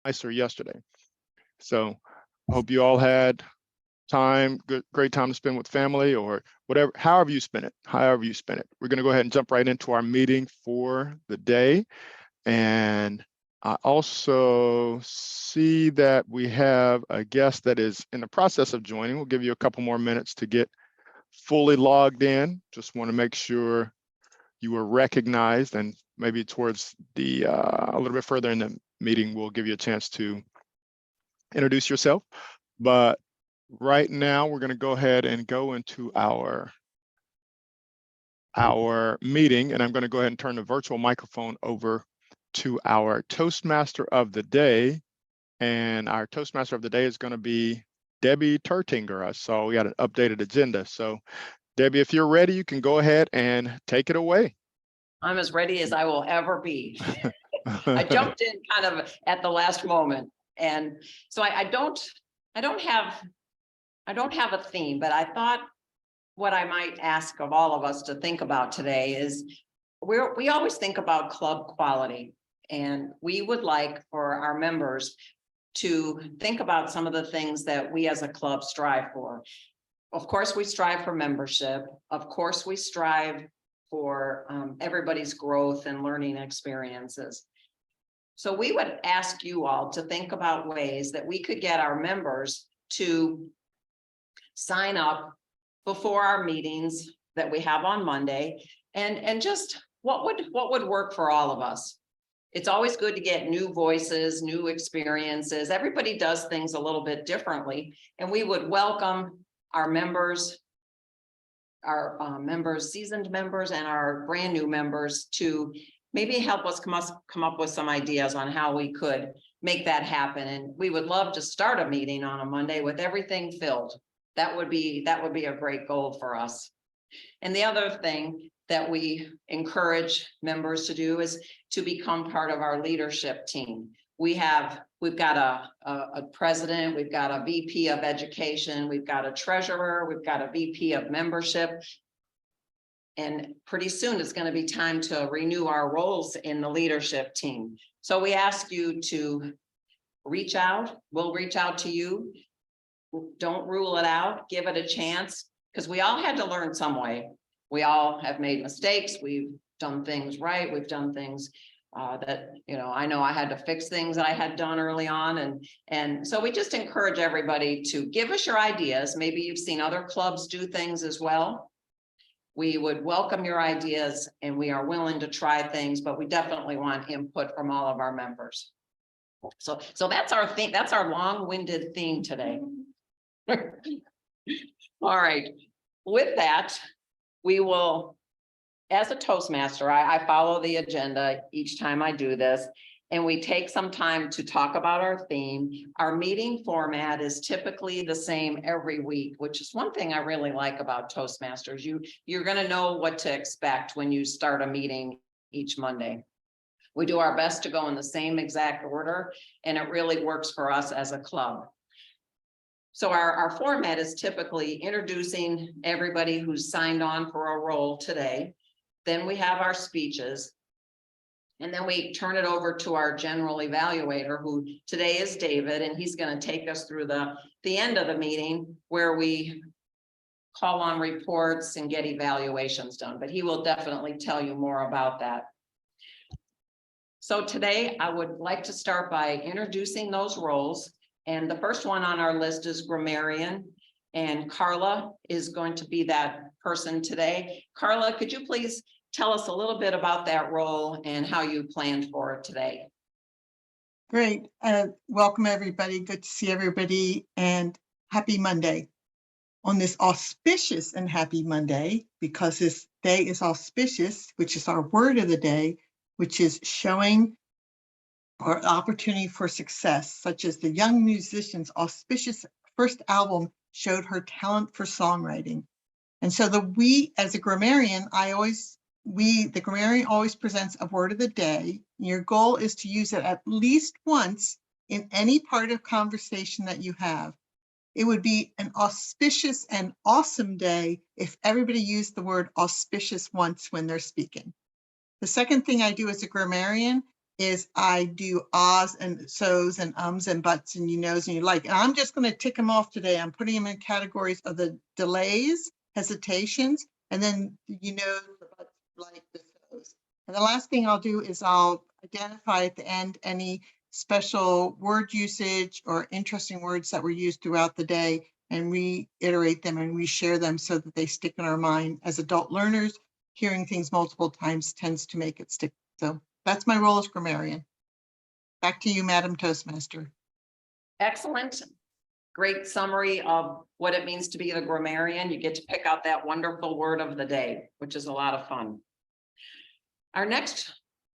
nicer yesterday. So I hope you all had great time to spend with family or whatever, however you spend it. We're going to go ahead and jump right into our meeting for the day. And I also see that we have a guest that is in the process of joining. We'll give you a couple more minutes to get fully logged in. Just want to make sure you were recognized, and maybe towards the a little bit further in the meeting, we'll give you a chance to introduce yourself. But right now, we're going to go ahead and go into our meeting, and I'm going to go ahead and turn the virtual microphone over to our Toastmaster of the day. And our Toastmaster of the day is going to be Debbie Tertinger. I saw we got an updated agenda. So Debbie, if you're ready, you can go ahead and take it away. I'm as ready as I will ever be. I jumped in kind of at the last moment. And so I don't have a theme, but I thought what I might ask of all of us to think about today is we always think about club quality, and we would like for our members to think about some of the things that we as a club strive for. Of course, we strive for membership. Of course, we strive for everybody's growth and learning experiences. So we would ask you all to think about ways that we could get our members to sign up before our meetings that we have on Monday, and just what would work for all of us. It's always good to get new voices, new experiences. Everybody does things a little bit differently, and we would welcome our members, seasoned members, and our brand new members to maybe help us come up with some ideas on how we could make that happen. And we would love to start a meeting on a Monday with everything filled. That would be a great goal for us. And the other thing that we encourage members to do is to become part of our leadership team. We've got a president, we've got a VP of education, we've got a treasurer, we've got a VP of membership. And pretty soon it's going to be time to renew our roles in the leadership team. So we ask you to reach out. We'll reach out to you. Don't rule it out. Give it a chance, because we all had to learn some way. We all have made mistakes. We've done things right. We've done things that, I know I had to fix things that I had done early on. And so we just encourage everybody to give us your ideas. Maybe you've seen other clubs do things as well. We would welcome your ideas, and we are willing to try things, but we definitely want input from all of our members. So that's our theme. That's our long-winded theme today. All right. With that, we will, as a Toastmaster, I follow the agenda each time I do this, and we take some time to talk about our theme. Our meeting format is typically the same every week, which is one thing I really like about Toastmasters. You're going to know what to expect when you start a meeting each Monday. We do our best to go in the same exact order, and it really works for us as a club. So our format is typically introducing everybody who's signed on for a role today. Then we have our speeches, and then we turn it over to our general evaluator, who today is David, and he's going to take us through the end of the meeting, where we call on reports and get evaluations done. But he will definitely tell you more about that. So today I would like to start by introducing those roles. And the first one on our list is grammarian, and Carla is going to be that person today. Carla, could you please tell us a little bit about that role and how you planned for it today? Great. Welcome, everybody. Good to see everybody, and happy Monday. On this auspicious and happy Monday, because this day is auspicious, which is our word of the day, which is showing or opportunity for success, such as the young musician's auspicious first album showed her talent for songwriting. And so as a grammarian, the grammarian always presents a word of the day. Your goal is to use it at least once in any part of conversation that you have. It would be an auspicious and awesome day if everybody used the word auspicious once when they're speaking. The second thing I do as a grammarian is I do ahs and so's and ums and buts and you knows and you like. And I'm just going to tick them off today. I'm putting them in categories of the delays, hesitations, and then you know the buts, like the so's. And the last thing I'll do is I'll identify at the end any special word usage or interesting words that were used throughout the day and reiterate them and reshare them so that they stick in our mind. As adult learners, hearing things multiple times tends to make it stick. So that's my role as grammarian. Back to you, Madam Toastmaster. Excellent. Great summary of what it means to be the grammarian. You get to pick out that wonderful word of the day, which is a lot of fun. Our next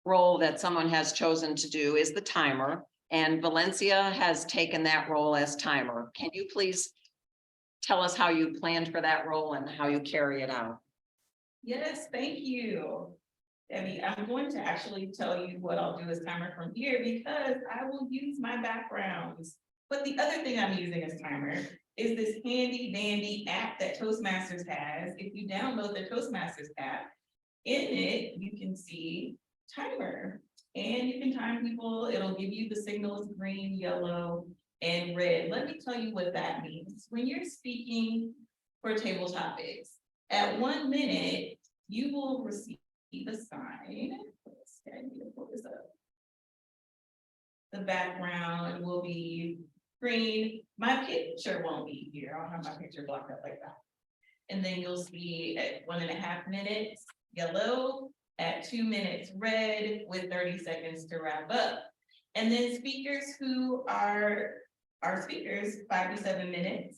role that someone has chosen to do is the timer, and Valencia has taken that role as timer. Can you please tell us how you planned for that role and how you carry it out? Yes, thank you. Debbie, I'm going to actually tell you what I'll do as timer from here because I will use my backgrounds. But the other thing I'm using as timer is this handy dandy app that Toastmasters has. If you download the Toastmasters app, in it, you can see timer and you can time people. It'll give you the signals green, yellow, and red. Let me tell you what that means. When you're speaking for table topics, at 1 minute, you will receive a sign. I need to pull this up. The background will be green. My picture won't be here. I'll have my picture blocked up like that. And then you'll see at 1.5 minutes, yellow, at 2 minutes, red, with 30 seconds to wrap up. And then speakers who are our speakers, 5 to 7 minutes,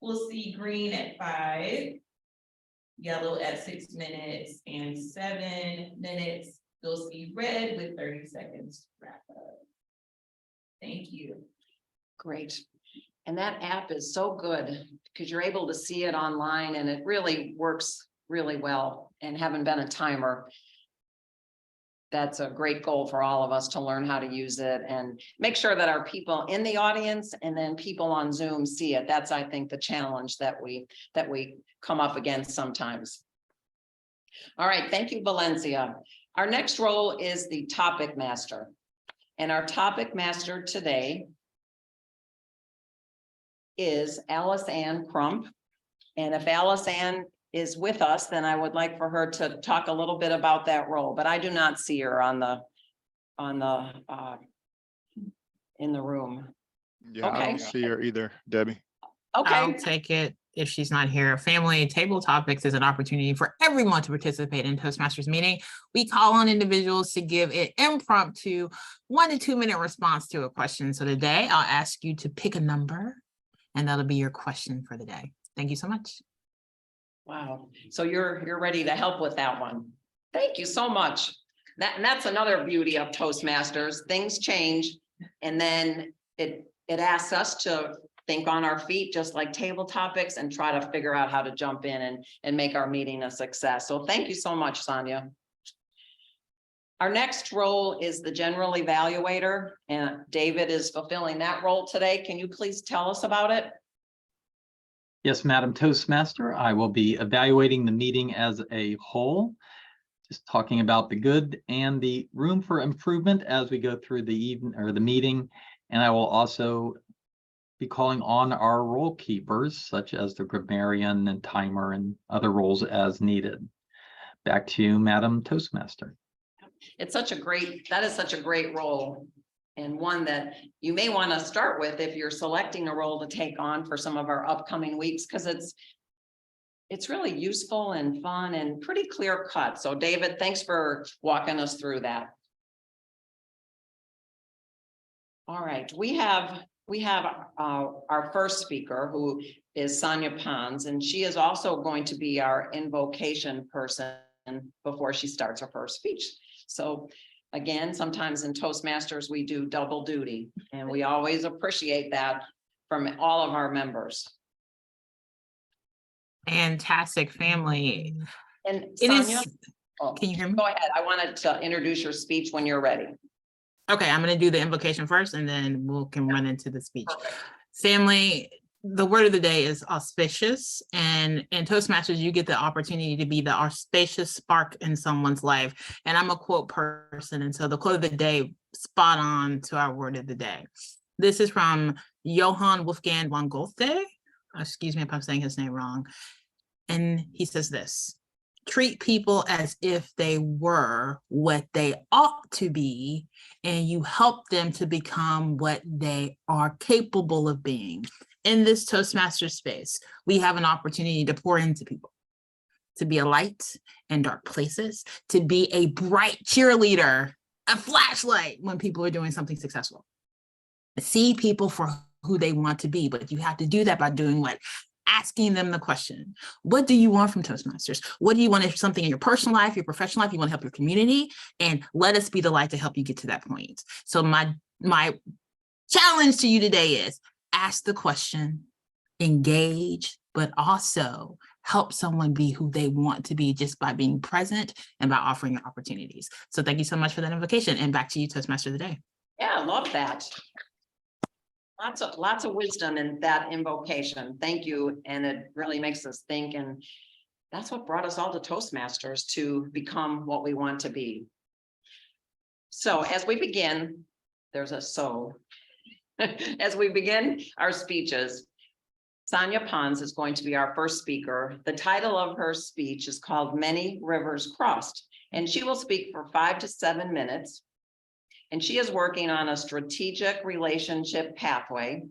we'll see green at 5, yellow at 6 minutes, and 7 minutes. You'll see red with 30 seconds to wrap up. Thank you. Great. And that app is so good because you're able to see it online and it really works really well. And having been a timer, that's a great goal for all of us to learn how to use it and make sure that our people in the audience and then people on Zoom see it. That's, I think, the challenge that we come up against sometimes. All right, thank you, Valencia. Our next role is the topic master. And our topic master today is Alice Ann Crump. And if Alice Ann is with us, then I would like for her to talk a little bit about that role, but I do not see her in the room. Yeah, I Okay. don't see her either, Debbie. Okay, I'll take it if she's not here. Family Table Topics is an opportunity for everyone to participate in Toastmasters meeting. We call on individuals to give an impromptu 1 to 2 minute response to a question. So today I'll ask you to pick a number and that'll be your question for the day. Thank you so much. wow. So you're ready to help with that one. Thank you so much. That's another beauty of Toastmasters. Things change and then it asks us to think on our feet, just like table topics, and try to figure out how to jump in and make our meeting a success. So thank you so much, Sonia. Our next role is the general evaluator, and David is fulfilling that role today. Can you please tell us about it? Yes, Madam Toastmaster, I will be evaluating the meeting as a whole, just talking about the good and the room for improvement as we go through the evening or the meeting. And I will also be calling on our role keepers, such as the grammarian and timer and other roles as needed. Back to you, Madam Toastmaster. That is such a great role. And one that you may want to start with if you're selecting a role to take on for some of our upcoming weeks, because it's really useful and fun and pretty clear cut. So David, thanks for walking us through that. All right, we have our first speaker, who is Sonia Pons, and she is also going to be our invocation person before she starts her first speech. So again, sometimes in Toastmasters, we do double duty, and we always appreciate that from all of our members. Fantastic, family. And It Sonia, is. Can you hear me? go ahead. I wanted to introduce your speech when you're ready. Okay, I'm going to do the invocation first and then we can run into the speech. Perfect. Family, the word of the day is auspicious, and in Toastmasters, you get the opportunity to be the auspicious spark in someone's life. And I'm a quote person, and so the quote of the day spot on to our word of the day. This is from Johann Wolfgang von Goethe. Excuse me if I'm saying his name wrong. And he says this: treat people as if they were what they ought to be, and you help them to become what they are capable of being. In this Toastmaster space, we have an opportunity to pour into people, to be a light in dark places, to be a bright cheerleader, a flashlight when people are doing something successful. See people for who they want to be, but you have to do that by doing what? Asking them the question, what do you want from Toastmasters? What do you want? If something in your personal life, your professional life, you want to help your community, and let us be the light to help you get to that point. So my challenge to you today is ask the question, engage, but also help someone be who they want to be just by being present and by offering opportunities. So thank you so much for that invocation, and back to you, Toastmaster of the day. Yeah, I love that. Lots of wisdom in that invocation. Thank you. And it really makes us think. And that's what brought us all to Toastmasters, to become what we want to be. So as we begin, there's a so. As we begin our speeches, Sonia Pons is going to be our first speaker. The title of her speech is called Many Rivers Crossed, and she will speak for 5 to 7 minutes. And she is working on a strategic relationship pathway.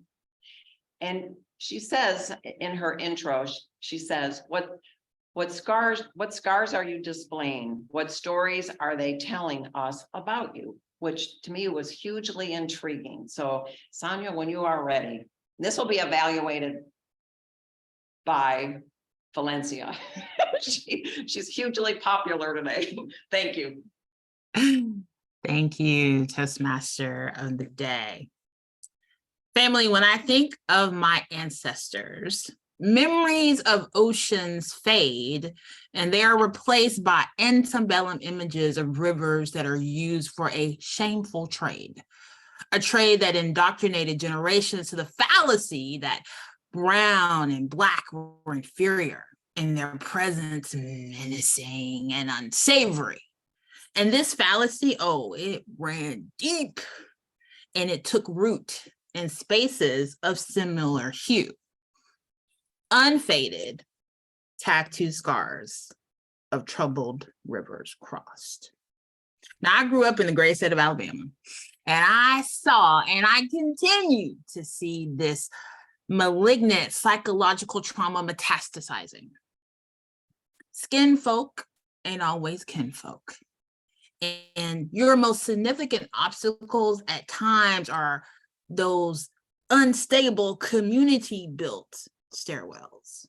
And she says in her intro, she says, what scars are you displaying? What stories are they telling us about you? Which to me was hugely intriguing. So Sonia, when you are ready, this will be evaluated by Valencia. She's hugely popular today. Thank you. Thank you, Toastmaster of the day. Family, when I think of my ancestors, memories of oceans fade, and they are replaced by antebellum images of rivers that are used for a shameful trade, a trade that indoctrinated generations to the fallacy that brown and black were inferior, and their presence menacing and unsavory. And this fallacy, it ran deep, and it took root in spaces of similar hue. Unfaded, tattooed scars of troubled rivers crossed. Now, I grew up in the great state of Alabama, and I saw, and I continue to see this malignant psychological trauma metastasizing. Skin folk ain't always kinfolk. And your most significant obstacles at times are those unstable community-built stairwells.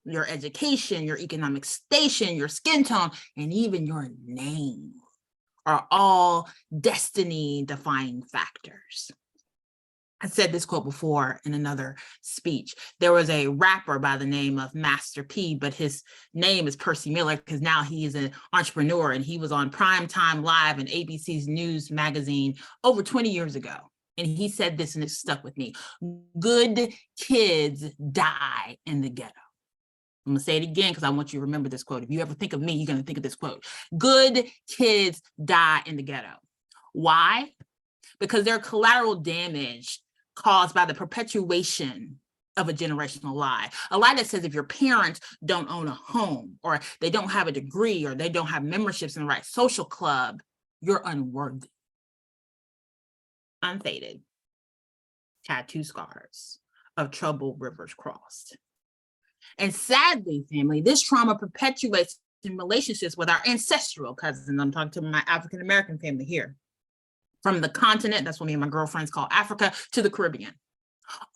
Your education, your economic station, your skin tone, and even your name are all destiny-defining factors. I said this quote before in another speech. There was a rapper by the name of Master P, but his name is Percy Miller because now he is an entrepreneur, and he was on Primetime Live in ABC's News magazine over 20 years ago. And he said this, and it stuck with me. Good kids die in the ghetto. I'm gonna say it again because I want you to remember this quote. If you ever think of me, you're gonna think of this quote. Good kids die in the ghetto. Why? Because they're collateral damage caused by the perpetuation of a generational lie. A lie that says if your parents don't own a home, or they don't have a degree, or they don't have memberships in the right social club, you're unworthy. Unfaded, tattoo scars of troubled rivers crossed. And sadly, family, this trauma perpetuates in relationships with our ancestral cousins. I'm talking to my African-American family here. From the continent, that's what me and my girlfriends call Africa, to the Caribbean.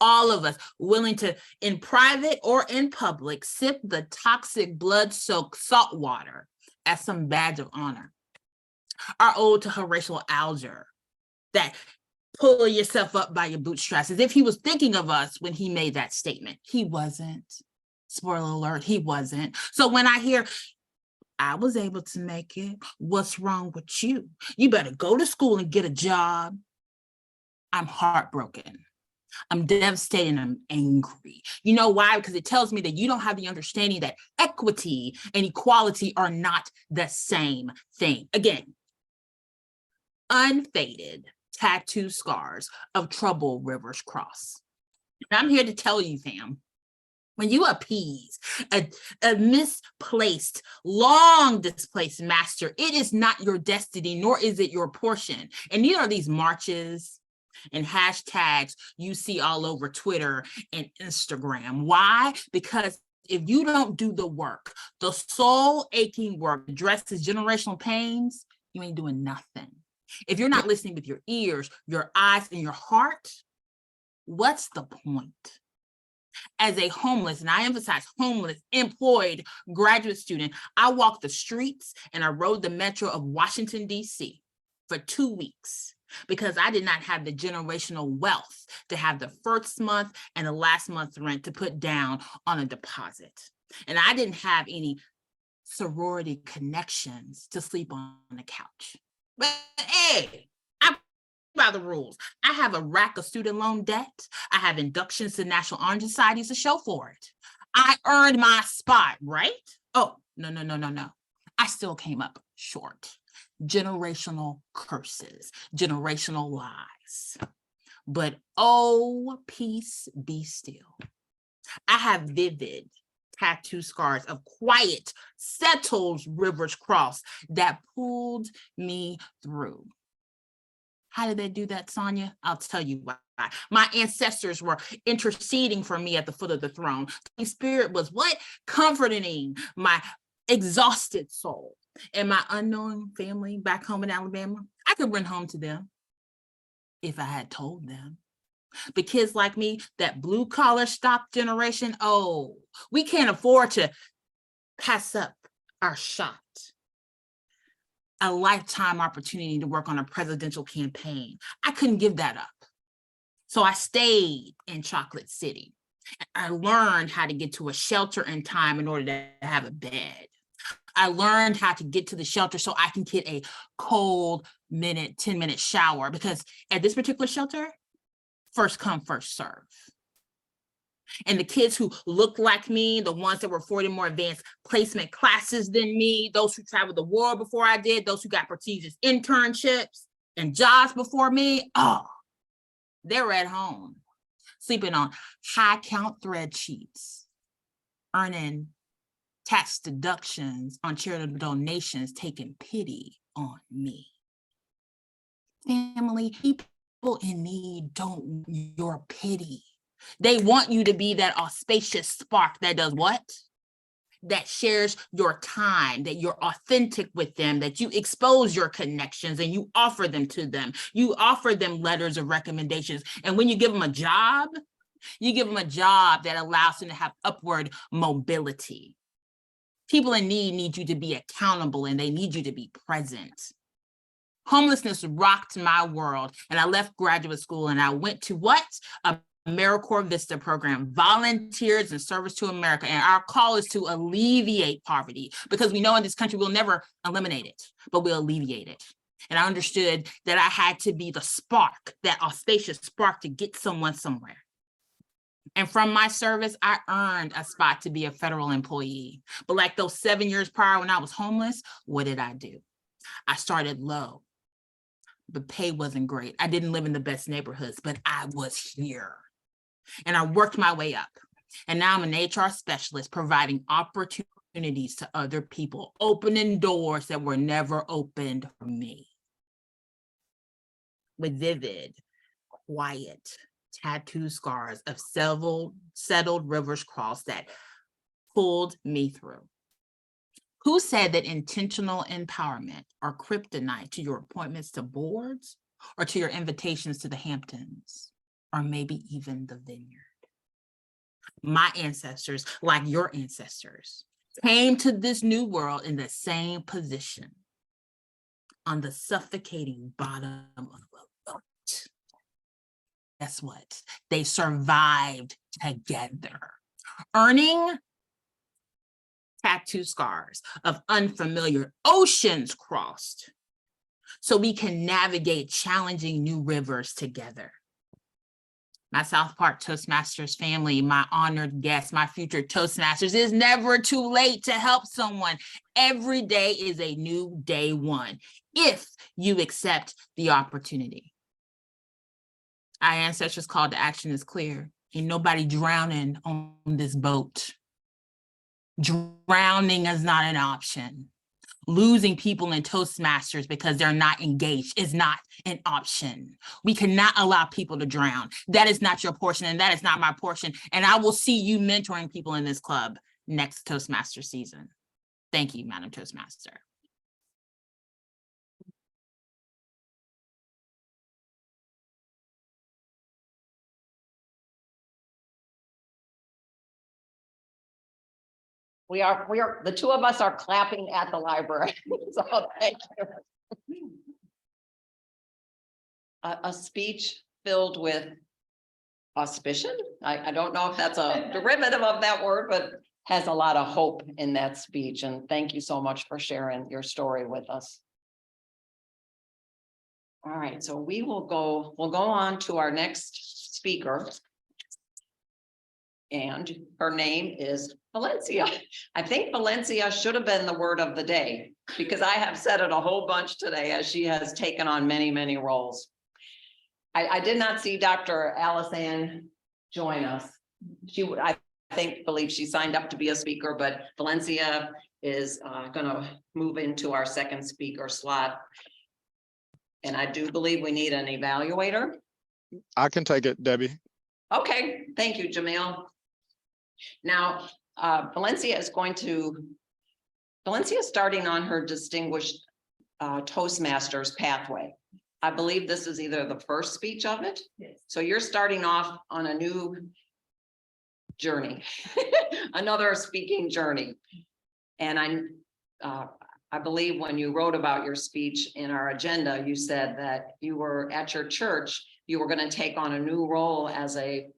All of us willing to, in private or in public, sip the toxic blood-soaked salt water as some badge of honor. Our ode to Horatio Alger, that pull yourself up by your bootstraps, as if he was thinking of us when he made that statement. He wasn't. Spoiler alert, he wasn't. So when I hear, I was able to make it, what's wrong with you? You better go to school and get a job. I'm heartbroken. I'm devastated and I'm angry. You know why? Because it tells me that you don't have the understanding that equity and equality are not the same thing. Again, unfaded tattoo scars of troubled rivers cross. And I'm here to tell you, fam, when you appease a misplaced, long displaced master, it is not your destiny, nor is it your portion. And these are these marches and hashtags you see all over Twitter and Instagram. Why? Because if you don't do the work, the soul aching work, addresses generational pains, you ain't doing nothing. If you're not listening with your ears, your eyes, and your heart, what's the point? As a homeless, and I emphasize homeless, employed graduate student, I walked the streets and I rode the metro of Washington, D.C. for 2 weeks because I did not have the generational wealth to have the first month and the last month's rent to put down on a deposit. And I didn't have any sorority connections to sleep on the couch. But hey, I by the rules. I have a rack of student loan debt. I have inductions to National Honor Societies to show for it. I earned my spot, right? Oh, no. I still came up short. Generational curses, generational lies. But oh, peace be still. I have vivid tattoo scars of quiet, settled rivers crossed that pulled me through. How did they do that, Sonia? I'll tell you why. My ancestors were interceding for me at the foot of the throne. The Spirit was what? Comforting my exhausted soul. And my unknown family back home in Alabama, I could run home to them if I had told them. The kids like me, that blue collar stop generation, oh, we can't afford to pass up our shot. A lifetime opportunity to work on a presidential campaign. I couldn't give that up. So I stayed in Chocolate City. I learned how to get to a shelter in time in order to have a bed. I learned how to get to the shelter so I can get a cold 10-minute shower, because at this particular shelter, first come, first serve. And the kids who looked like me, the ones that were afforded more advanced placement classes than me, those who traveled the world before I did, those who got prestigious internships and jobs before me, oh, they were at home, sleeping on high count thread sheets, earning tax deductions on charitable donations, taking pity on me. Family, people in need don't want your pity. They want you to be that auspicious spark that does what? That shares your time, that you're authentic with them, that you expose your connections and you offer them to them. You offer them letters of recommendations. And when you give them a job, you give them a job that allows them to have upward mobility. People in need you to be accountable and they need you to be present. Homelessness rocked my world, and I left graduate school and I went to what? AmeriCorps Vista program, Volunteers in Service to America. And our call is to alleviate poverty, because we know in this country we'll never eliminate it, but we'll alleviate it. And I understood that I had to be the spark, that auspicious spark to get someone somewhere. And from my service, I earned a spot to be a federal employee. But like those 7 years prior when I was homeless, what did I do? I started low, but pay wasn't great. I didn't live in the best neighborhoods, but I was here. And I worked my way up. And now I'm an HR specialist providing opportunities to other people, opening doors that were never opened for me. With vivid, quiet, tattoo scars of settled rivers crossed that pulled me through. Who said that intentional empowerment are kryptonite to your appointments to boards or to your invitations to the Hamptons or maybe even the Vineyard? My ancestors, like your ancestors, came to this new world in the same position, on the suffocating bottom of a boat. Guess what? They survived together, earning tattoo scars of unfamiliar oceans crossed, so we can navigate challenging new rivers together. My Southpark Toastmasters family, my honored guests, my future Toastmasters, it's never too late to help someone. Every day is a new day one, if you accept the opportunity. Our ancestors' call to action is clear. Ain't nobody drowning on this boat. Drowning is not an option. Losing people in Toastmasters because they're not engaged is not an option. We cannot allow people to drown. That is not your portion, and that is not my portion. And I will see you mentoring people in this club next Toastmaster season. Thank you, Madam Toastmaster. We are, the two of us are clapping at the library. So thank you. A speech filled with auspicion. I don't know if that's a derivative of that word, but has a lot of hope in that speech. And thank you so much for sharing your story with us. All right, so we'll go on to our next speaker. And her name is Valencia. I think Valencia should have been the word of the day, because I have said it a whole bunch today as she has taken on many, many roles. I did not see Dr. Alice join us. She would, I believe she signed up to be a speaker, but Valencia is gonna move into our second speaker slot. And I do believe we need an evaluator. I can take it, Debbie. Okay, thank you, Jamil. Now, Valencia is starting on her distinguished Toastmasters pathway. I believe this is either the first speech of it. Yes. So you're starting off on a new journey, another speaking journey. And I believe when you wrote about your speech in our agenda, you said that you were at your church, you were going to take on a new role as the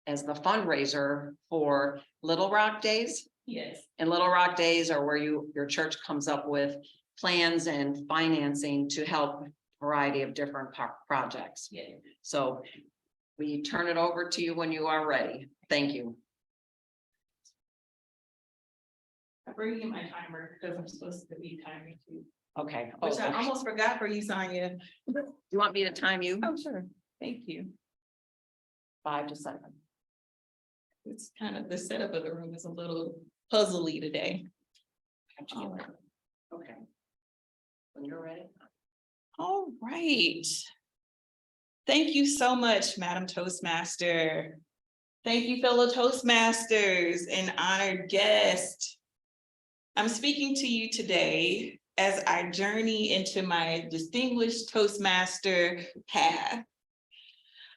fundraiser for Little Rock Days. Yes. And Little Rock Days are where your church comes up with plans and financing to help a variety of different projects. Yeah. So we turn it over to you when you are ready. Thank you. I'm bringing my timer because I'm supposed to be timing too. Okay. Which I okay. almost forgot for you, Sonia. You want me to time you? Oh, sure. Thank you. 5 to 7. It's kind of, the setup of the room is a little puzzly today. All right. Okay. When you're ready. All right. Thank you so much, Madam Toastmaster. Thank you, fellow Toastmasters and honored guests. I'm speaking to you today as I journey into my distinguished Toastmaster path.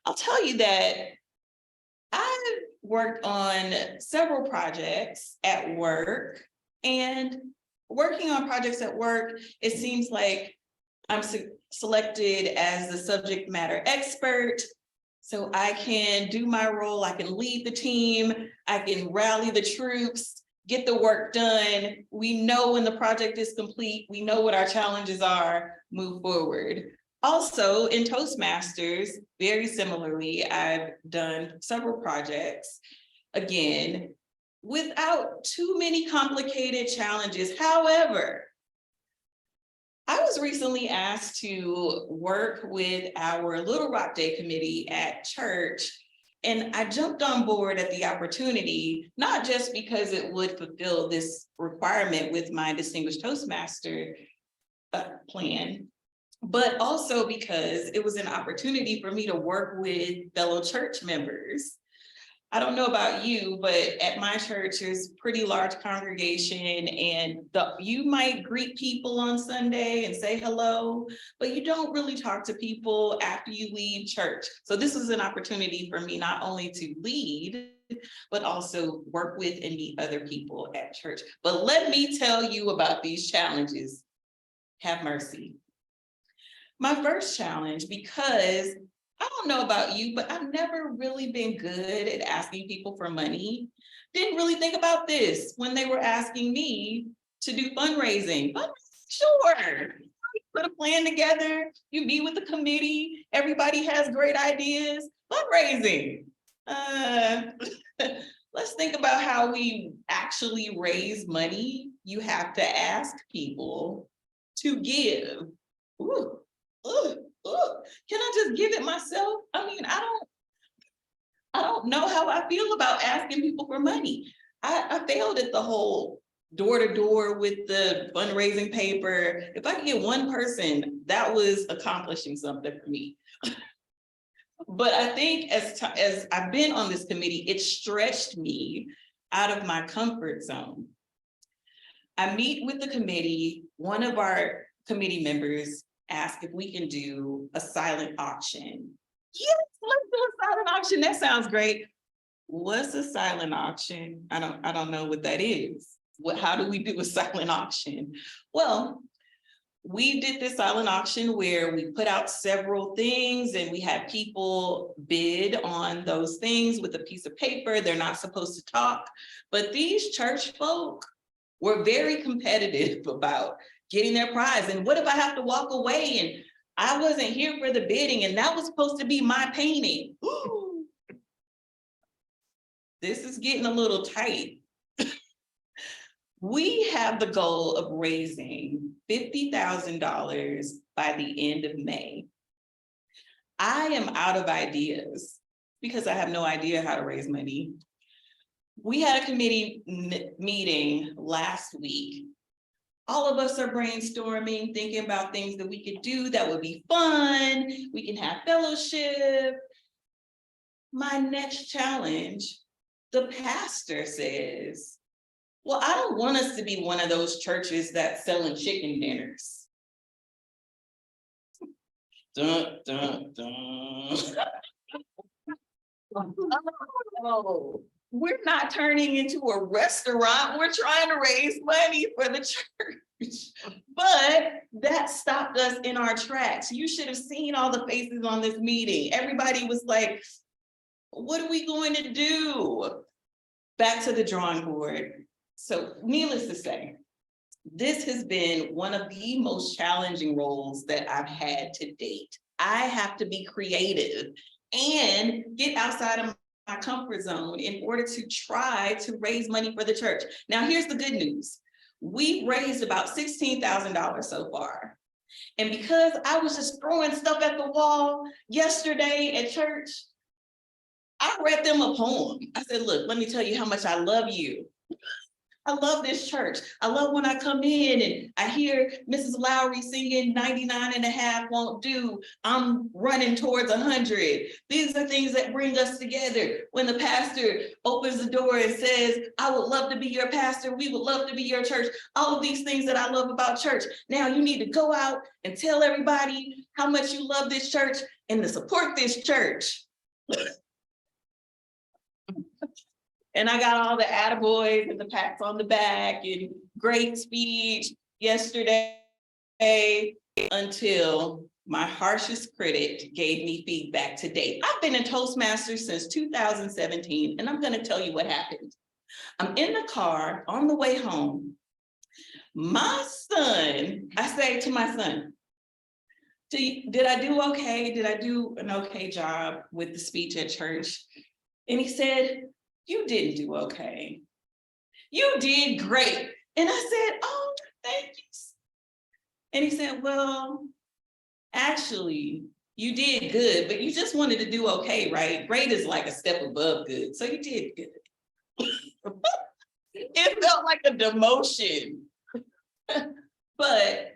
I'll tell you that I've worked on several projects at work, and working on projects at work, it seems like I'm selected as the subject matter expert. So I can do my role, I can lead the team, I can rally the troops, get the work done. We know when the project is complete, we know what our challenges are, move forward. Also in Toastmasters, very similarly, I've done several projects, again, without too many complicated challenges. However, I was recently asked to work with our Little Rock Day committee at church, and I jumped on board at the opportunity, not just because it would fulfill this requirement with my Distinguished Toastmaster plan, but also because it was an opportunity for me to work with fellow church members. I don't know about you, but at my church, there's a pretty large congregation, and you might greet people on Sunday and say hello, but you don't really talk to people after you leave church. So this was an opportunity for me not only to lead, but also work with and meet other people at church. But let me tell you about these challenges. Have mercy. My first challenge, because I don't know about you, but I've never really been good at asking people for money. Didn't really think about this when they were asking me to do fundraising. But sure, put a plan together, you meet with the committee, everybody has great ideas, fundraising. Let's think about how we actually raise money. You have to ask people to give. Ooh, ooh, ooh. Can I just give it myself? I mean, I don't know how I feel about asking people for money. I failed at the whole door to door with the fundraising paper. If I could get one person, that was accomplishing something for me. But I think as I've been on this committee, it stretched me out of my comfort zone. I meet with the committee. One of our committee members asked if we can do a silent auction. Yes, let's do a silent auction. That sounds great. What's a silent auction? I don't know what that is. How do we do a silent auction? Well, we did this silent auction where we put out several things and we had people bid on those things with a piece of paper. They're not supposed to talk, but these church folk were very competitive about getting their prize. And what if I have to walk away and I wasn't here for the bidding and that was supposed to be my painting? Ooh. This is getting a little tight. We have the goal of raising $50,000 by the end of May. I am out of ideas because I have no idea how to raise money. We had a committee meeting last week. All of us are brainstorming, thinking about things that we could do that would be fun. We can have fellowship. My next challenge, the pastor says, well, I don't want us to be one of those churches that's selling chicken dinners. Dun, dun, dun. Oh, we're not turning into a restaurant. We're trying to raise money for the church. But that stopped us in our tracks. You should have seen all the faces on this meeting. Everybody was like, what are we going to do? Back to the drawing board. So needless to say, this has been one of the most challenging roles that I've had to date. I have to be creative and get outside of my comfort zone in order to try to raise money for the church. Now, here's the good news. We've raised about $16,000 so far. And because I was just throwing stuff at the wall yesterday at church, I read them a poem. I said, look, let me tell you how much I love you. I love this church. I love when I come in and I hear Mrs. Lowry singing 99 and a half won't do. I'm running towards 100. These are things that bring us together. When the pastor opens the door and says, I would love to be your pastor. We would love to be your church. All of these things that I love about church. Now you need to go out and tell everybody how much you love this church and to support this church. And I got all the attaboys and the pats on the back and great speech yesterday until my harshest critic gave me feedback today. I've been in Toastmasters since 2017, and I'm gonna tell you what happened. I'm in the car on the way home. My son, I say to my son, did I do okay? Did I do an okay job with the speech at church? And he said, you didn't do okay. You did great. And I said, oh, thank you. And he said, well, actually, you did good, but you just wanted to do okay, right? Great is like a step above good. So you did good. It felt like a demotion. But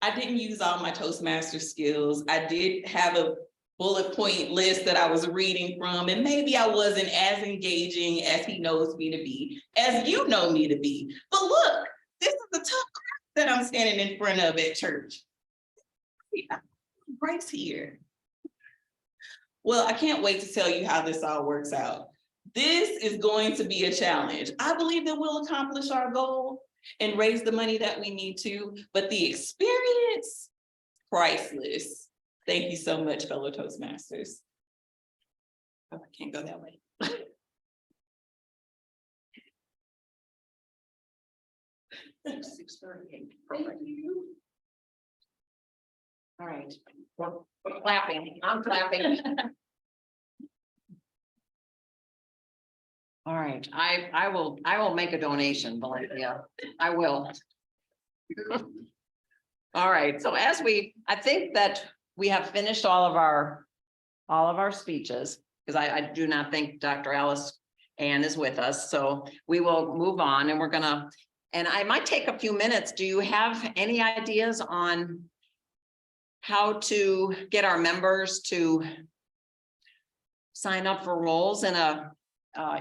I didn't use all my Toastmaster skills. I did have a bullet point list that I was reading from, and maybe I wasn't as engaging as he knows me to be, as you know me to be. But look, this is the tough crowd that I'm standing in front of at church. Grace here. Well, I can't wait to tell you how this all works out. This is going to be a challenge. I believe that we'll accomplish our goal and raise the money that we need to, but the experience, priceless. Thank you so much, fellow Toastmasters. Oh, I can't go that way. Thank you. All right, we're clapping, I'm clapping. All right, I will make a donation, Valencia, I will. All right, so I think that we have finished all of our speeches, because I do not think Dr. Alice Ann is with us, so we will move on, and and I might take a few minutes. Do you have any ideas on how to get our members to sign up for roles in a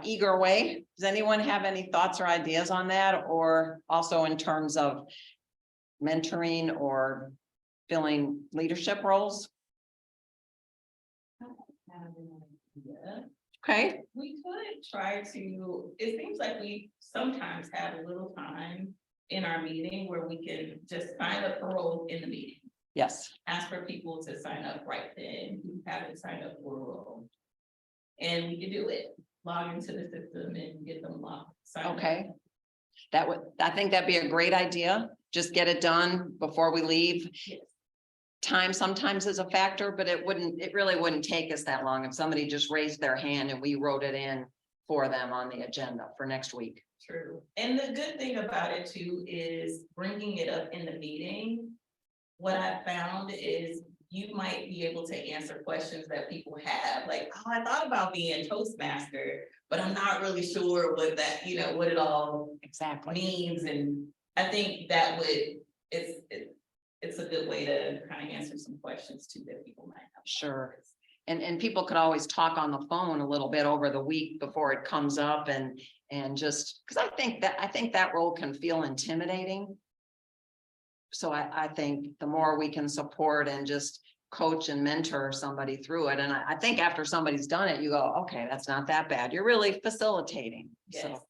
eager way? Does anyone have any thoughts or ideas on that, or also in terms of mentoring or filling leadership roles? Yeah. Okay, We could try to, it seems like we sometimes have a little time in our meeting where we can just sign up for roles in the meeting. yes, Ask for people to sign up right then, who haven't signed up for a role. And we can do it, log into the system and get them logged. signed up. okay. I think that'd be a great idea. Just get it done before we leave. Yes. Time sometimes is a factor, but it really wouldn't take us that long if somebody just raised their hand and we wrote it in for them on the agenda for next week. True. And the good thing about it too is bringing it up in the meeting. What I found is you might be able to answer questions that people have, like, oh, I thought about being Toastmaster, but I'm not really sure what that, what it all Exactly. means. And I think that it's a good way to kind of answer some questions too that people might have. Sure. And people could always talk on the phone a little bit over the week before it comes up, and just because I think that role can feel intimidating. So I think the more we can support and just coach and mentor somebody through it. And I think after somebody's done it, you go, okay, that's not that bad. You're really facilitating. Yes. So,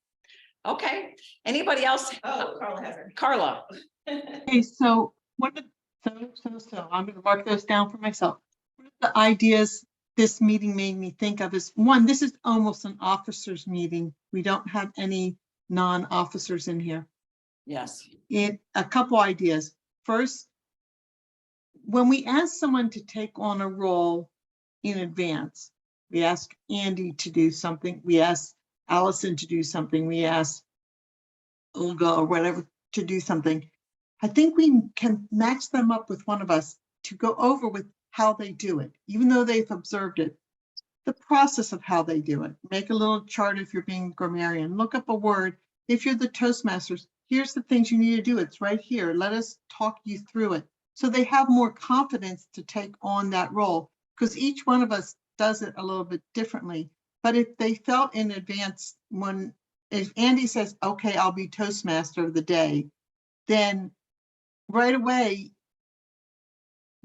okay. Anybody else? Oh, Carla has her. Carla. Okay, so I'm gonna mark those down for myself. One of the ideas this meeting made me think of is, one, this is almost an officers meeting. We don't have any non-officers in here. Yes. A couple ideas. First, when we ask someone to take on a role in advance, we ask Andy to do something, we ask Allison to do something, we ask Olga or whatever to do something. I think we can match them up with one of us to go over with how they do it, even though they've observed it, the process of how they do it. Make a little chart if you're being grammarian, look up a word. If you're the Toastmasters, here's the things you need to do. It's right here. Let us talk you through it. So they have more confidence to take on that role, because each one of us does it a little bit differently. But if they felt in advance, if Andy says, okay, I'll be Toastmaster of the day, then right away,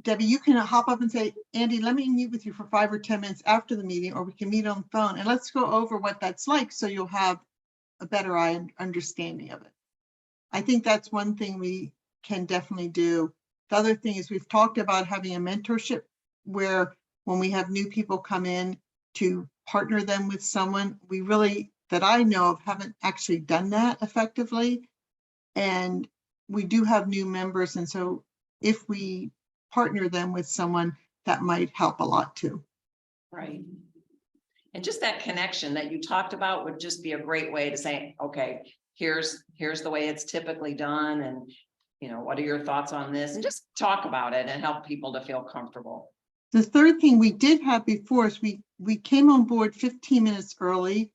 Debbie, you can hop up and say, Andy, let me meet with you for 5 or 10 minutes after the meeting, or we can meet on the phone and let's go over what that's like, so you'll have a better understanding of it. I think that's one thing we can definitely do. The other thing is we've talked about having a mentorship where when we have new people come in, to partner them with someone. We really, that I know of, haven't actually done that effectively. And we do have new members. And so if we partner them with someone, that might help a lot too. Right. And just that connection that you talked about would just be a great way to say, okay, here's the way it's typically done. And, you know, what are your thoughts on this? And just talk about it and help people to feel comfortable. The third thing we did have before is we came on board 15 minutes early.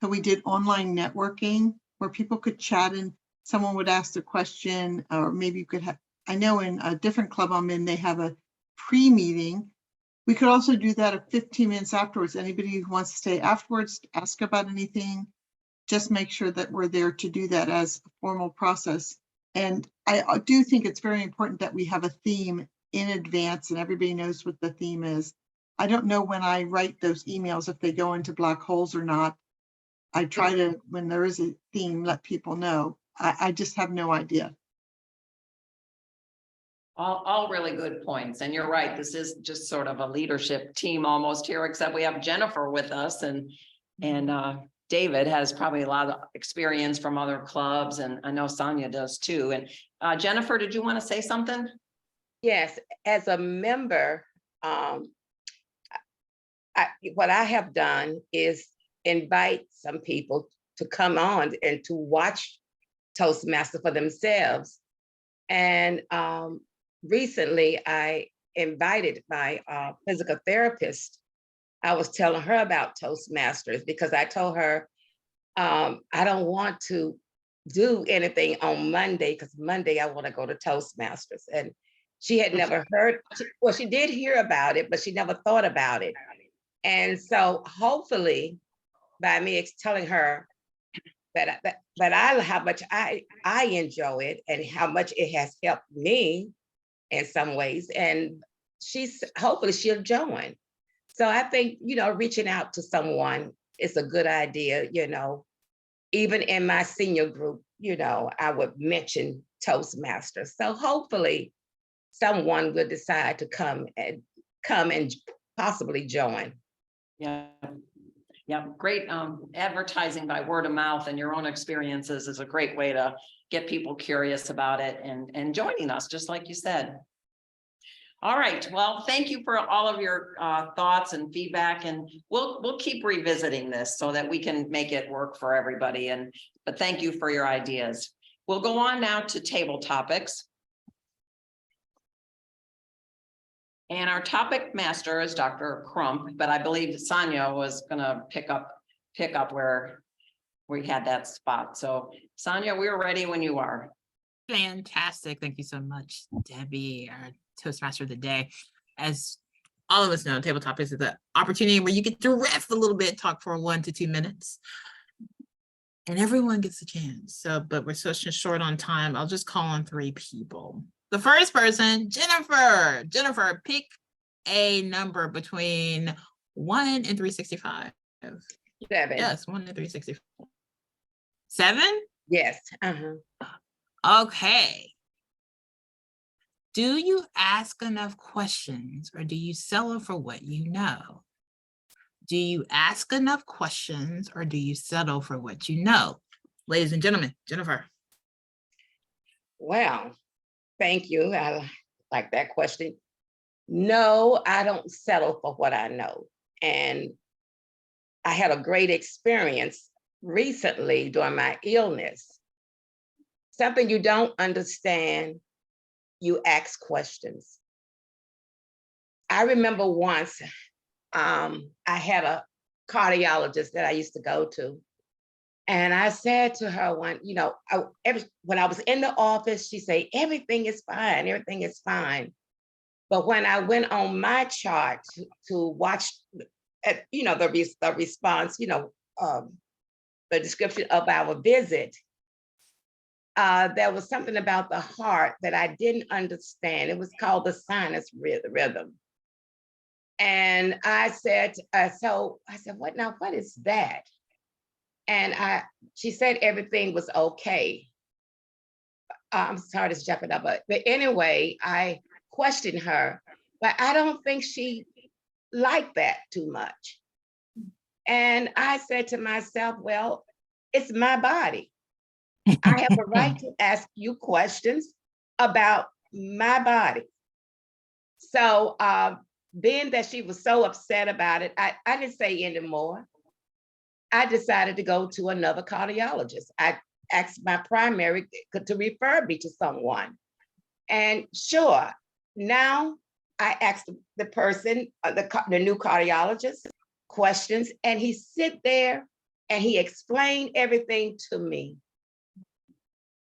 So we did online networking where people could chat and someone would ask a question, or maybe you could have, I know in a different club I'm in, they have a pre-meeting. We could also do that at 15 minutes afterwards. Anybody who wants to stay afterwards, ask about anything, just make sure that we're there to do that as a formal process. And I do think it's very important that we have a theme in advance and everybody knows what the theme is. I don't know when I write those emails, if they go into black holes or not. I try to, when there is a theme, let people know. I just have no idea. All really good points. And you're right. This is just sort of a leadership team almost here, except we have Jennifer with us, and David has probably a lot of experience from other clubs. And I know Sonia does too. And Jennifer, did you want to say something? Yes, as a member, what I have done is invite some people to come on and to watch Toastmaster for themselves. And recently I invited my physical therapist. I was telling her about Toastmasters because I told her I don't want to do anything on Monday because Monday I want to go to Toastmasters. And she had never heard, well, she did hear about it, but she never thought about it. And so hopefully by me telling her that how much I enjoy it and how much it has helped me in some ways, and hopefully she'll join. So I think, reaching out to someone is a good idea, even in my senior group, I would mention Toastmasters. So hopefully someone will decide to come and possibly join. Yeah. Yeah, great. Advertising by word of mouth and your own experiences is a great way to get people curious about it and joining us, just like you said. All right, well, thank you for all of your thoughts and feedback, and we'll keep revisiting this so that we can make it work for everybody. But thank you for your ideas. We'll go on now to table topics. And our topic master is Dr. Crump, but I believe Sonia was gonna pick up where we had that spot. So Sonia, we're ready when you are. Fantastic. Thank you so much, Debbie, our Toastmaster of the day. As all of us know, table topics is the opportunity where you get to riff a little bit, talk for 1 to 2 minutes. And everyone gets a chance. So, but we're so short on time. I'll just call on 3 people. The first person, Jennifer. Jennifer, pick a number between 1 and 365. 7. Yes, 1 and 365. 7? Yes. Okay. Do you ask enough questions or do you settle for what you know? Do you ask enough questions or do you settle for what you know? Ladies and gentlemen, Jennifer. Well, thank you. I like that question. No, I don't settle for what I know. And I had a great experience recently during my illness. Something you don't understand, you ask questions. I remember once I had a cardiologist that I used to go to. And I said to her when I was in the office, she said, everything is fine, everything is fine. But when I went on my chart to watch, the response, the description of our visit, there was something about the heart that I didn't understand. It was called the sinus rhythm. And I said, what is that? And she said everything was okay. I'm sorry to jump it up, but anyway, I questioned her, but I don't think she liked that too much. And I said to myself, well, it's my body. I have a right to ask you questions about my body. So being that she was so upset about it, I didn't say anymore. I decided to go to another cardiologist. I asked my primary to refer me to someone. And sure, now I asked the person, the new cardiologist, questions, and he sit there and he explained everything to me.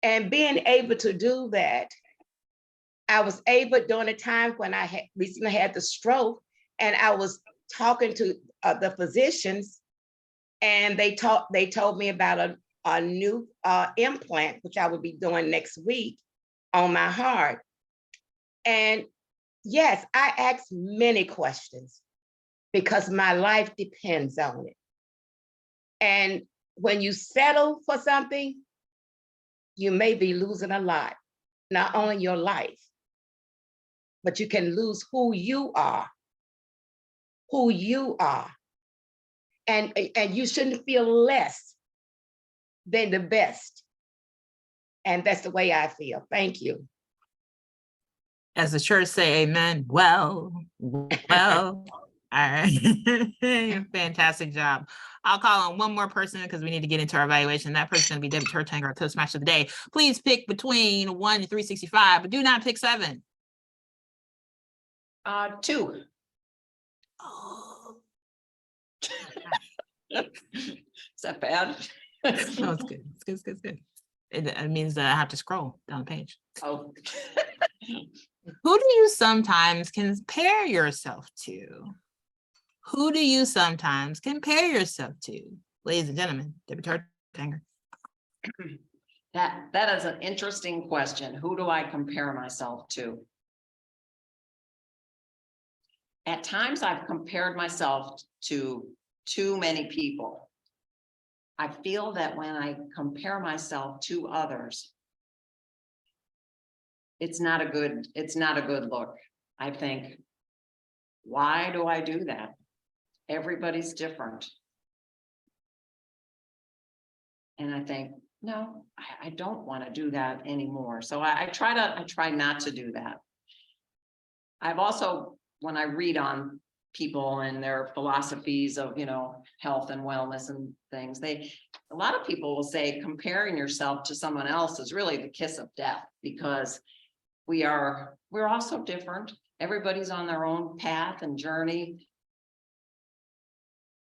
And being able to do that, I was able during the time when I recently had the stroke, and I was talking to the physicians, and they told me about a new implant, which I will be doing next week on my heart. And yes, I ask many questions because my life depends on it. And when you settle for something, you may be losing a lot, not only your life, but you can lose who you are. And you shouldn't feel less than the best. And that's the way I feel. Thank you. As the church say, amen. Well. All right. Fantastic job. I'll call on one more person because we need to get into our evaluation. That person's going to be Debbie Turtanger, our Toastmaster of the day. Please pick between 1 and 365, but do not pick 7. 2. Oh, Is that bad? no, it's good. It's good. It's good. It's good. It means that I have to scroll down the page. Oh. Who do you sometimes compare yourself to? Who do you sometimes compare yourself to? Ladies and gentlemen, Debbie Turtanger. That is an interesting question. Who do I compare myself to? At times I've compared myself to too many people. I feel that when I compare myself to others, it's not a good look. I think, why do I do that? Everybody's different. And I think, no, I don't want to do that anymore. So I try not to do that. I've also, when I read on people and their philosophies of, health and wellness and things, a lot of people will say comparing yourself to someone else is really the kiss of death, because we're all so different. Everybody's on their own path and journey.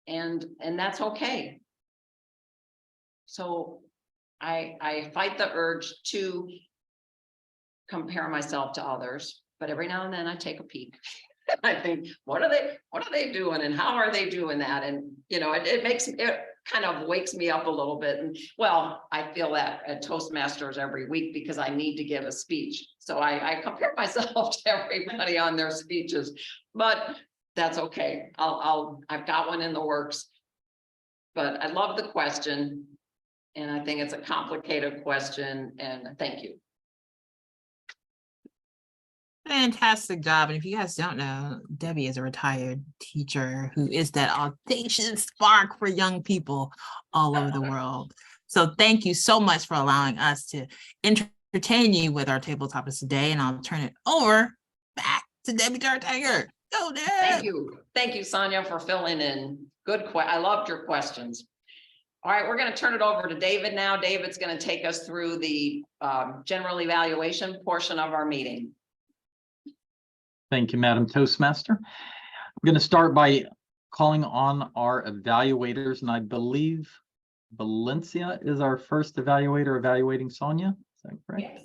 And that's okay. So I fight the urge to compare myself to others, but every now and then I take a peek. I think, what are they doing and how are they doing that? And, it kind of wakes me up a little bit. And well, I feel that at Toastmasters every week because I need to give a speech. So I compare myself to everybody on their speeches, but that's okay. I've got one in the works, but I love the question. And I think it's a complicated question, and thank you. Fantastic job. And if you guys don't know, Debbie is a retired teacher who is that audacious spark for young people all over the world. So thank you so much for allowing us to entertain you with our table topics today. And I'll turn it over back to Debbie Turtanger. Go, Deb. Thank you. Thank you, Sonia, for filling in. I loved your questions. All right, we're going to turn it over to David now. David's going to take us through the general evaluation portion of our meeting. Thank you, Madam Toastmaster. I'm going to start by calling on our evaluators, and I believe Valencia is our first evaluator evaluating Sonia. Is that correct? Yes.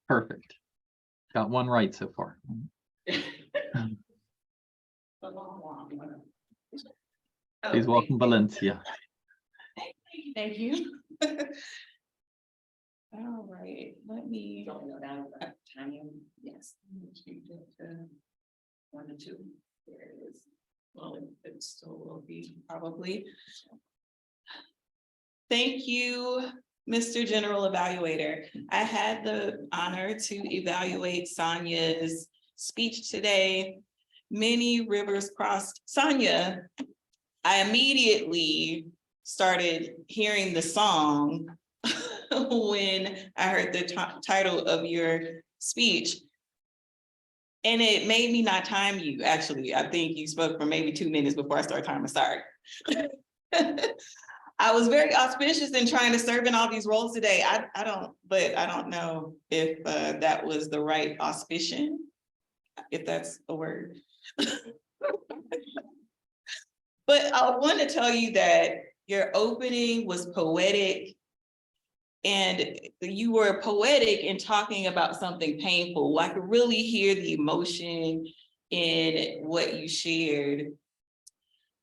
Perfect. Got one right so far. Please welcome Valencia. Thank you. All right, let me. Yes. 1 to 2. There it is. Well, it still will be probably. Thank you, Mr. General Evaluator. I had the honor to evaluate Sonia's speech today. Many rivers crossed. Sonia, I immediately started hearing the song when I heard the title of your speech. And it made me not time you, actually. I think you spoke for maybe 2 minutes before I started timing. Sorry. I was very auspicious in trying to serve in all these roles today. I don't know if that was the right auspician, if that's a word. But I want to tell you that your opening was poetic, and you were poetic in talking about something painful. I could really hear the emotion in what you shared.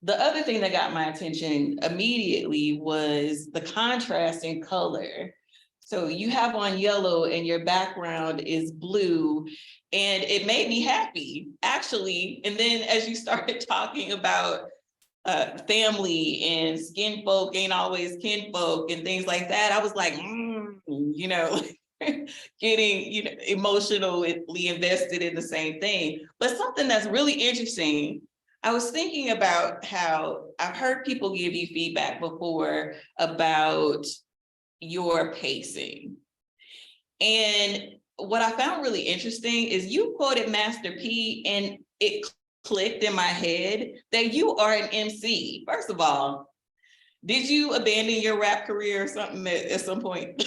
The other thing that got my attention immediately was the contrast in color. So you have on yellow and your background is blue, and it made me happy, actually. And then as you started talking about family and skin folk ain't always kin folk and things like that, I was like, getting emotionally invested in the same thing. But something that's really interesting, I was thinking about how I've heard people give you feedback before about your pacing. And what I found really interesting is you quoted Master P, and it clicked in my head that you are an MC. First of all, did you abandon your rap career or something at some point?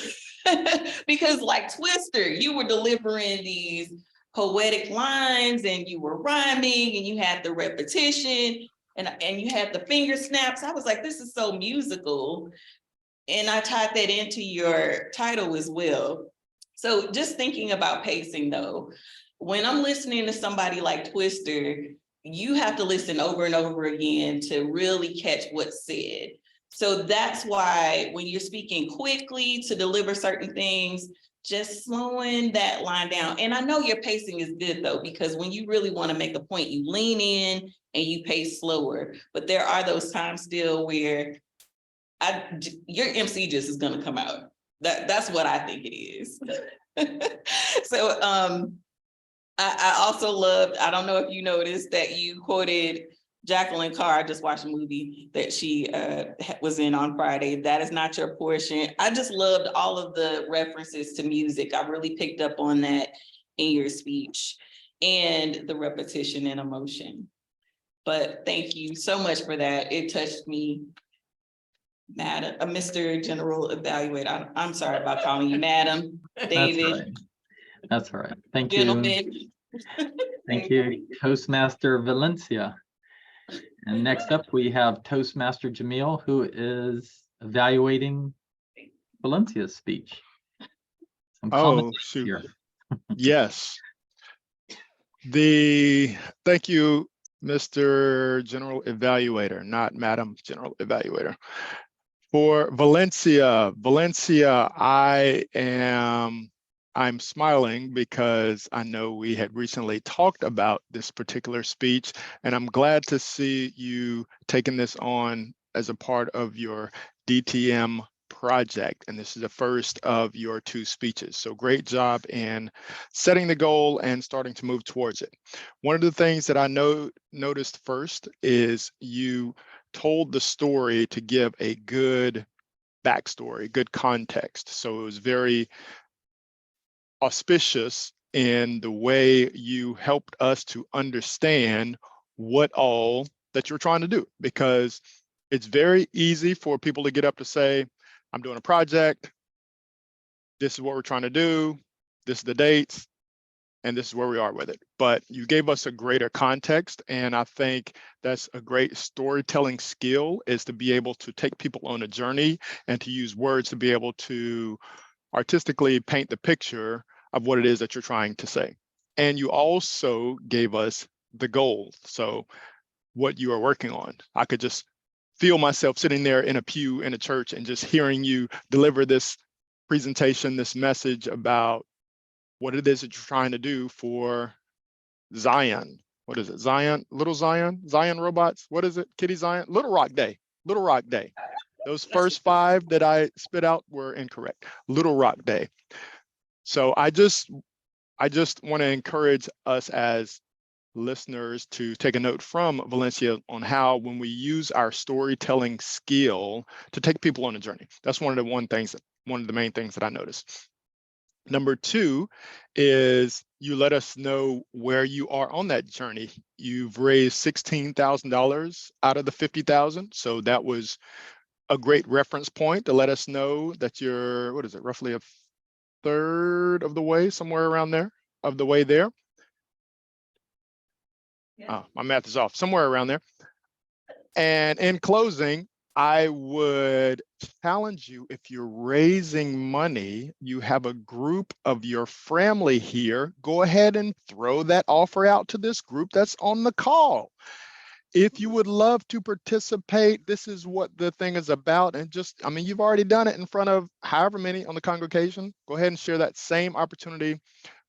Because like Twister, you were delivering these poetic lines and you were rhyming and you had the repetition and you had the finger snaps. I was like, this is so musical. And I tied that into your title as well. So just thinking about pacing though, when I'm listening to somebody like Twister, you have to listen over and over again to really catch what's said. So that's why when you're speaking quickly to deliver certain things, just slowing that line down. And I know your pacing is good though, because when you really want to make a point, you lean in and you pace slower. But there are those times still where your MC just is going to come out. That's what I think it is. So I also loved, I don't know if you noticed that you quoted Jacqueline Carr. I just watched a movie that she was in on Friday. That is not your portion. I just loved all of the references to music. I really picked up on that in your speech and the repetition and emotion. But thank you so much for that. It touched me. Madam, Mr. General Evaluator. I'm sorry about calling you Madam, David. That's all right. Thank you. Gentlemen. Thank you, Toastmaster Valencia. And next up, we have Toastmaster Jamil, who is evaluating Valencia's speech. Some Oh, comments shoot. here. Yes. Thank you, Mr. General Evaluator, not Madam General Evaluator. For Valencia, I'm smiling because I know we had recently talked about this particular speech, and I'm glad to see you taking this on as a part of your DTM project. And this is the first of your 2 speeches. So great job in setting the goal and starting to move towards it. One of the things that I noticed first is you told the story to give a good backstory, good context. So it was very auspicious in the way you helped us to understand what all that you're trying to do, because it's very easy for people to get up to say, I'm doing a project, this is what we're trying to do, this is the dates, and this is where we are with it. But you gave us a greater context, and I think that's a great storytelling skill, is to be able to take people on a journey and to use words to be able to artistically paint the picture of what it is that you're trying to say. And you also gave us the goal. So what you are working on. I could just feel myself sitting there in a pew in a church and just hearing you deliver this presentation, this message about what it is that you're trying to do for Zion. What is it? Zion, Little Zion, Zion robots. What is it? Kitty Zion, Little Rock Day, Little Rock Day. Those first 5 that I spit out were incorrect. Little Rock Day. So I just want to encourage us as listeners to take a note from Valencia on how, when we use our storytelling skill to take people on a journey. That's one of the main things that I noticed. Number 2 is you let us know where you are on that journey. You've raised $16,000 out of the 50,000. So that was a great reference point to let us know that you're, what is it, roughly a third of the way, somewhere around there, of the way there. Oh, my math is off, somewhere around there. And in closing, I would challenge you, if you're raising money, you have a group of your family here, go ahead and throw that offer out to this group that's on the call. If you would love to participate, this is what the thing is about. And just, I mean, you've already done it in front of however many on the congregation. Go ahead and share that same opportunity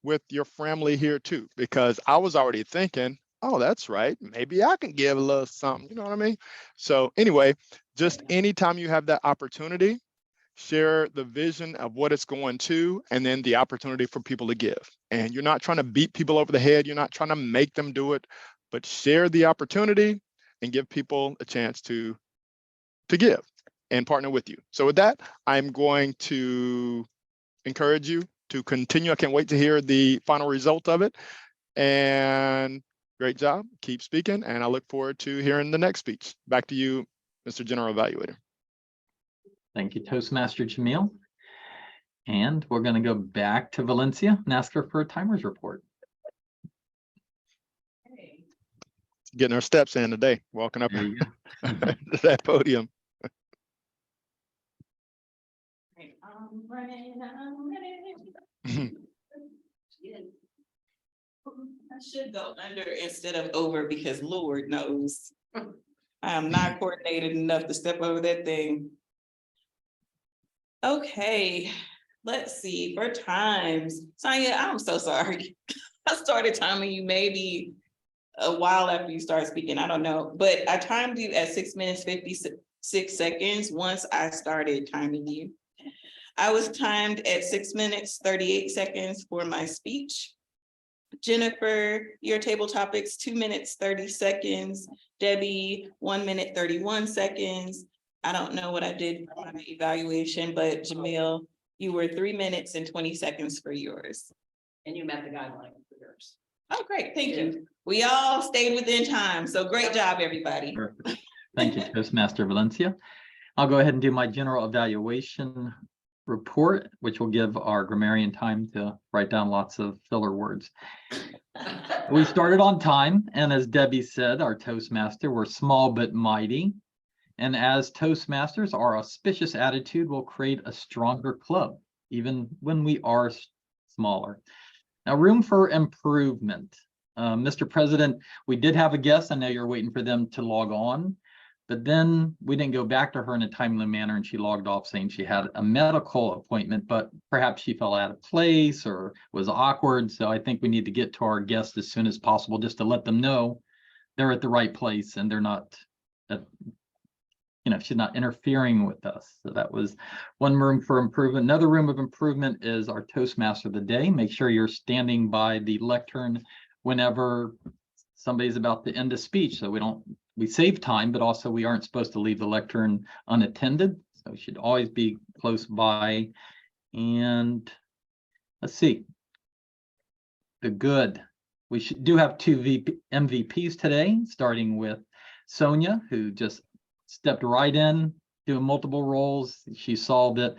with your family here too, because I was already thinking, oh, that's right, maybe I can give a little something, you know what I mean? So anyway, just anytime you have that opportunity, share the vision of what it's going to, and then the opportunity for people to give. And you're not trying to beat people over the head. You're not trying to make them do it, but share the opportunity and give people a chance to give and partner with you. So with that, I'm going to encourage you to continue. I can't wait to hear the final result of it. And great job. Keep speaking. And I look forward to hearing the next speech. Back to you, Mr. General Evaluator. Thank you, Toastmaster Jamil. And we're going to go back to Valencia and ask her for a timers report. Getting our steps in today, walking up There you go. to that podium. I'm running. I should go under instead of over because Lord knows I am not coordinated enough to step over that thing. Okay, let's see, for times. Sonia, I'm so sorry. I started timing you maybe a while after you started speaking, I don't know, but I timed you at 6 minutes, 56 seconds once I started timing you. I was timed at 6 minutes, 38 seconds for my speech. Jennifer, your table topics, 2 minutes, 30 seconds. Debbie, 1 minute, 31 seconds. I don't know what I did for my evaluation, but Jamil, you were 3 minutes and 20 seconds for yours. And you met the guideline for yours. Oh, great, thank you. We all stayed within time, so great job, everybody. Perfect. Thank you, Toastmaster Valencia. I'll go ahead and do my general evaluation report, which will give our grammarian time to write down lots of filler words. We started on time, and as Debbie said, our Toastmaster, we're small but mighty. And as Toastmasters, our auspicious attitude will create a stronger club, even when we are smaller. Now, room for improvement. Mr. President, we did have a guest. I know you're waiting for them to log on, but then we didn't go back to her in a timely manner, and she logged off saying she had a medical appointment, but perhaps she fell out of place or was awkward. So I think we need to get to our guests as soon as possible, just to let them know they're at the right place and they're not, she's not interfering with us. So that was one room for improvement. Another room of improvement is our Toastmaster of the day. Make sure you're standing by the lectern whenever somebody's about to end a speech, so we save time, but also we aren't supposed to leave the lectern unattended. So we should always be close by. And let's see, the good. We do have two MVPs today, starting with Sonia, who just stepped right in, doing multiple roles. She saw that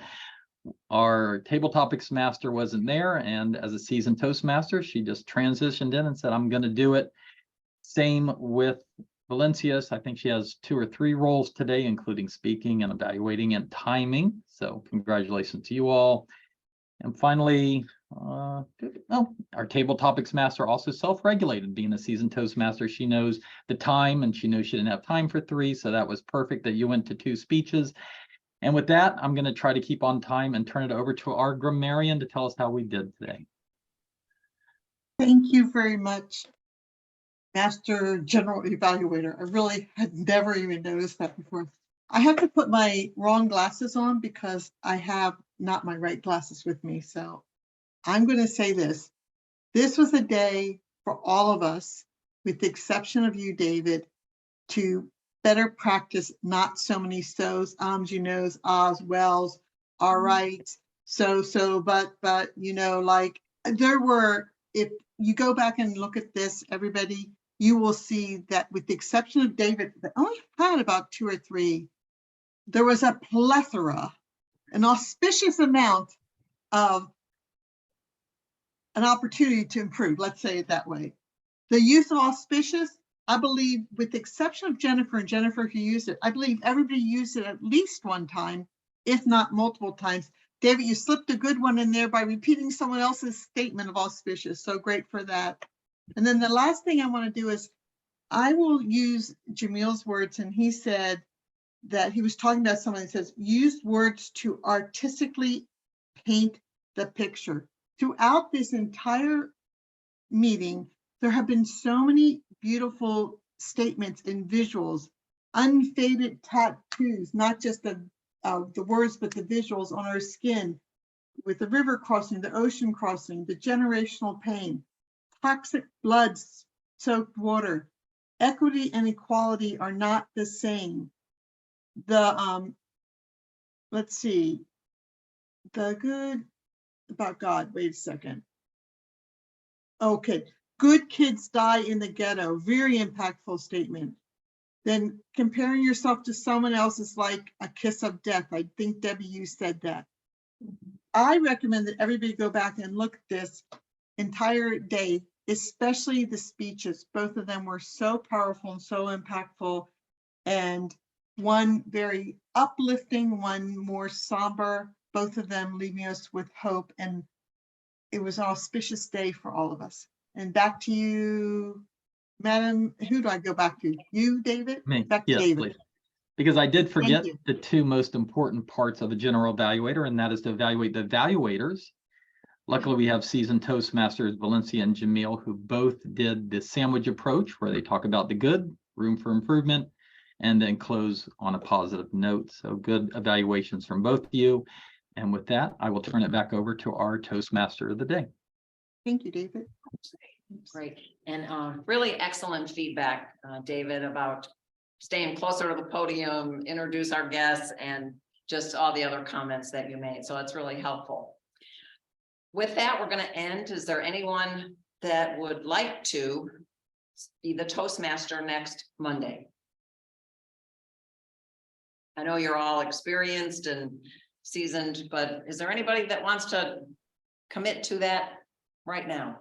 our table topics master wasn't there, and as a seasoned Toastmaster, she just transitioned in and said, I'm going to do it. Same with Valencia's. I think she has 2 or 3 roles today, including speaking and evaluating and timing. So congratulations to you all. And finally, our table topics master also self-regulated. Being a seasoned Toastmaster, she knows the time, and she knows she didn't have time for 3. So that was perfect that you went to 2 speeches. And with that, I'm going to try to keep on time and turn it over to our grammarian to tell us how we did today. Thank you very much, Master General Evaluator. I really had never even noticed that before. I have to put my wrong glasses on because I have not my right glasses with me. So I'm going to say this. This was a day for all of us, with the exception of you, David, to better practice not so many so's, you knows, ahs, wells, all right, so, but, like there were, if you go back and look at this, everybody, you will see that with the exception of David, that only had about 2 or 3, there was a plethora, an auspicious amount of an opportunity to improve, let's say it that way. The use of auspicious, I believe, with the exception of Jennifer and Jennifer who used it, I believe everybody used it at least one time, if not multiple times. David, you slipped a good one in there by repeating someone else's statement of auspicious. So great for that. And then the last thing I want to do is I will use Jamil's words, and he said that he was talking about someone that says, use words to artistically paint the picture. Throughout this entire meeting, there have been so many beautiful statements and visuals, unfaded tattoos, not just the words, but the visuals on our skin, with the river crossing, the ocean crossing, the generational pain, toxic blood-soaked water. Equity and equality are not the same. The let's see, the good, about God. Wait a second. Okay, good kids die in the ghetto. Very impactful statement. Then comparing yourself to someone else is like a kiss of death. I think, Debbie, you said that. I recommend that everybody go back and look at this entire day, especially the speeches. Both of them were so powerful and so impactful, and one very uplifting, one more somber, both of them leaving us with hope. And it was an auspicious day for all of us. And back to you, Madam, who do I go back to? You, David? Me, Back to yes, David. please. Because I did forget you. the two most important parts of a general evaluator, and that is to evaluate the evaluators. Luckily, we have seasoned Toastmasters, Valencia and Jamil, who both did the sandwich approach where they talk about the good, room for improvement, and then close on a positive note. So good evaluations from both of you. And with that, I will turn it back over to our Toastmaster of the day. Thank you, David. Great. And really excellent feedback, David, about staying closer to the podium, introduce our guests, and just all the other comments that you made. So it's really helpful. With that, we're going to end. Is there anyone that would like to be the Toastmaster next Monday? I know you're all experienced and seasoned, but is there anybody that wants to commit to that right now?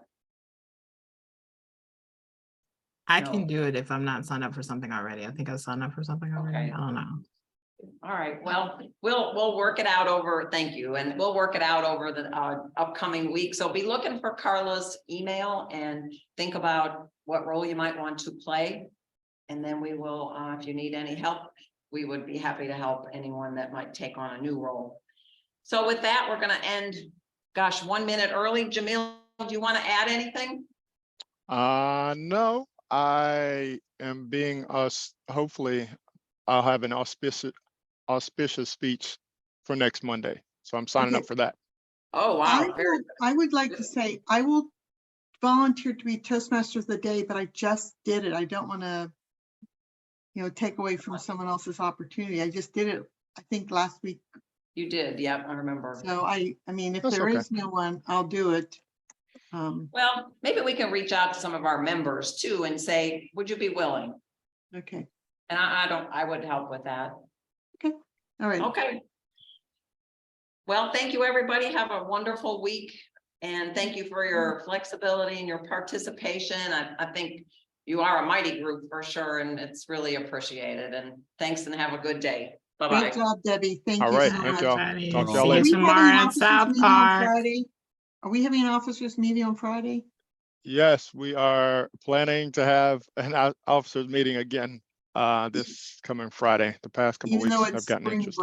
I No. can do it if I'm not signed up for something already. I think I signed up for something already. Okay. I don't know. All right, well, we'll work it out over, thank you, and we'll work it out over the upcoming week. So be looking for Carla's email and think about what role you might want to play. And then we will, if you need any help, we would be happy to help anyone that might take on a new role. So with that, we're gonna end, gosh, 1 minute early. Jamil, do you want to add anything? No, I am being hopefully I'll have an auspicious speech for next Monday. So I'm signing up for that. Oh, wow. Very good. I would like to say, I will volunteer to be Toastmaster of the day, but I just did it. I don't want to, take away from someone else's opportunity. I just did it, I think last week. You did, yep, I remember. So I mean, if That's there okay. is no one, I'll do it. Well, maybe we can reach out to some of our members too and say, would you be willing? Okay. And I would help with that. All right. Okay. Well, thank you, everybody. Have a wonderful week. And thank you for your flexibility and your participation. I think you are a mighty group for sure, and it's really appreciated. And thanks and have a good day. Bye-bye. Great job, Debbie. Thank All you right, so thank much. y'all. Everybody. Talk to See y'all you later. tomorrow having at officers meeting on Southpark. Friday? Are we having an officers meeting on Friday? Yes, we are planning to have an officers meeting again this coming Friday. The past couple Even though weeks have it's gotten spring interesting.